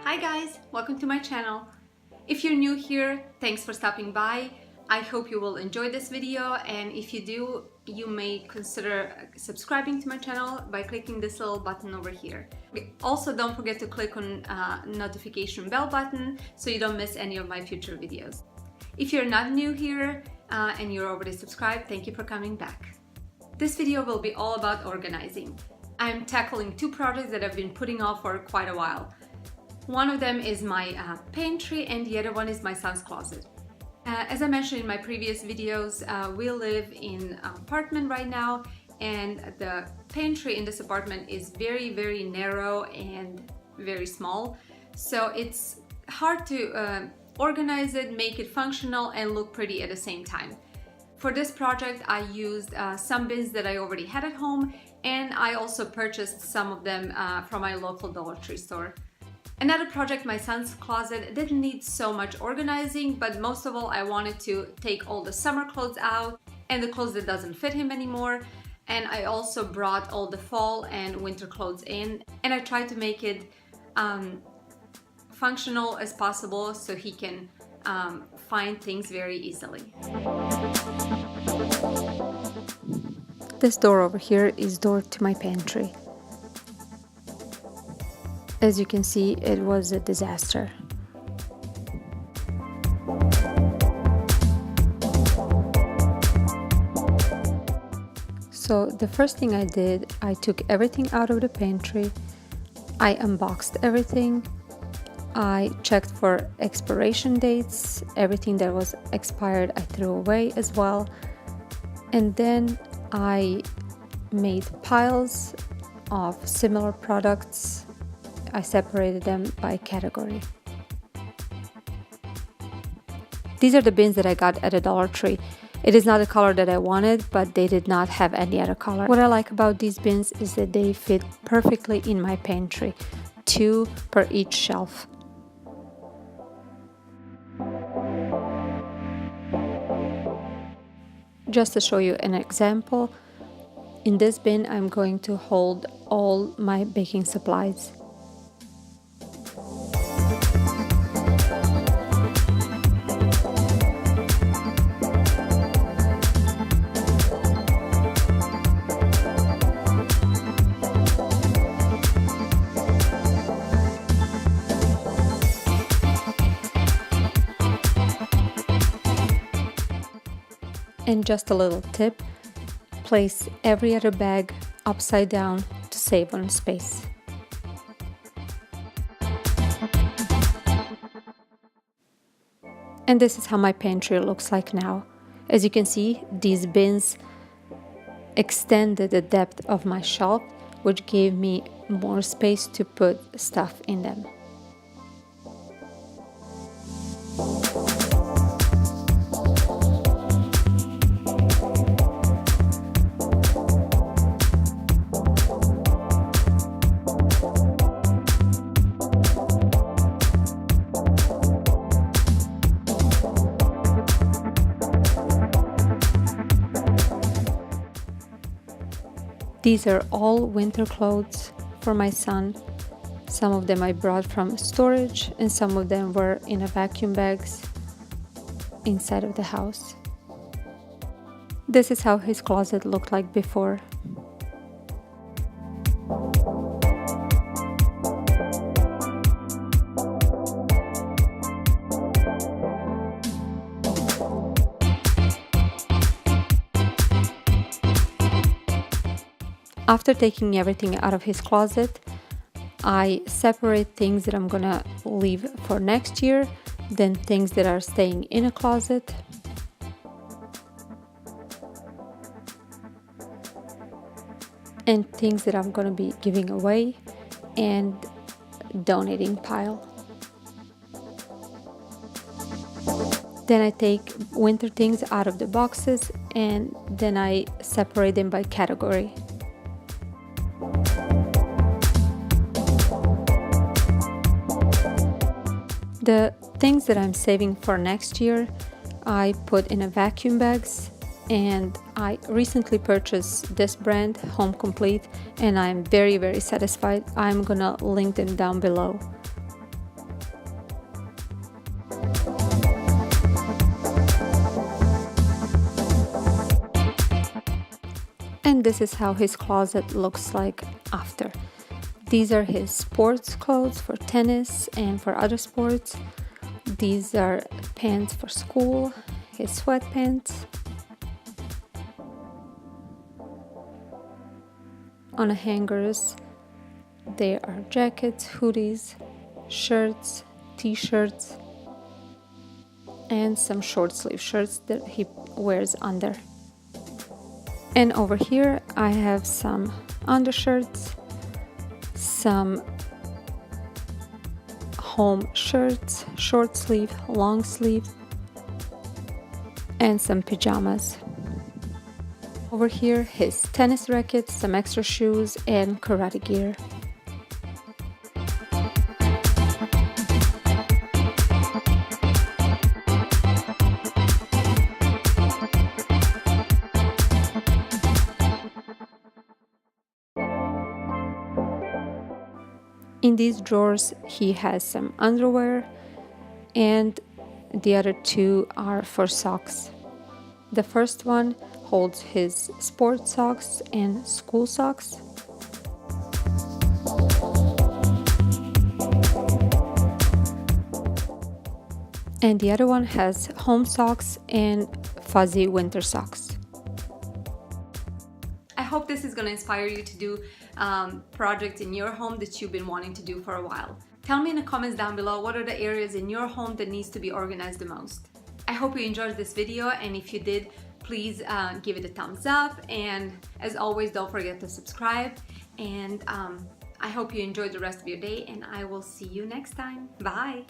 Hi guys, welcome to my channel. If you're new here, thanks for stopping by. I hope you will enjoy this video, and if you do, you may consider subscribing to my channel by clicking this little button over here. Also, don't forget to click on notification bell button so you don't miss any of my future videos. If you're not new here and you're already subscribed, thank you for coming back. This video will be all about organizing. I'm tackling two projects that I've been putting off for quite a while. One of them is my pantry and the other one is my son's closet. As I mentioned in my previous videos, we live in an apartment right now, and the pantry in this apartment is very narrow and very small. So it's hard to organize it, make it functional and look pretty at the same time. For this project, I used some bins that I already had at home, and I also purchased some of them from my local Dollar Tree store. Another project, my son's closet, didn't need so much organizing, but most of all I wanted to take all the summer clothes out and the clothes that doesn't fit him anymore. And I also brought all the fall and winter clothes in, and I tried to make it functional as possible so he can find things very easily. This door over here is door to my pantry. As you can see, it was a disaster. So the first thing I did, I took everything out of the pantry, I unboxed everything, I checked for expiration dates, everything that was expired I threw away as well, and then I made piles of similar products. I separated them by category. These are the bins that I got at a Dollar Tree. It is not the color that I wanted, but they did not have any other color. What I like about these bins is that they fit perfectly in my pantry, 2 per each shelf. Just to show you an example, in this bin I'm going to hold all my baking supplies. And just a little tip, place every other bag upside down to save on space. And this is how my pantry looks like now. As you can see, these bins extended the depth of my shelf, which gave me more space to put stuff in them. These are all winter clothes for my son. Some of them I brought from storage and some of them were in a vacuum bags inside of the house. This is how his closet looked like before. After taking everything out of his closet, I separate things that I'm gonna leave for next year, then things that are staying in a closet. And things that I'm gonna be giving away and donating pile. Then I take winter things out of the boxes and then I separate them by category. The things that I'm saving for next year, I put in a vacuum bags, and I recently purchased this brand, Home Complete, and I'm very satisfied. I'm gonna link them down below. And this is how his closet looks like after. These are his sports clothes for tennis and for other sports. These are pants for school, his sweatpants. On the hangers, there are jackets, hoodies, shirts, t-shirts, and some short sleeve shirts that he wears under. And over here I have some undershirts, some home shirts, short sleeve, long sleeve, and some pajamas. Over here, his tennis rackets, some extra shoes, and karate gear. In these drawers, he has some underwear, and the other two are for socks. The first one holds his sports socks and school socks. And the other one has home socks and fuzzy winter socks. I hope this is going to inspire you to do projects in your home that you've been wanting to do for a while. Tell me in the comments down below what are the areas in your home that needs to be organized the most. I hope you enjoyed this video, and if you did, please give it a thumbs up, and as always, don't forget to subscribe, and I hope you enjoy the rest of your day, and I will see you next time. Bye!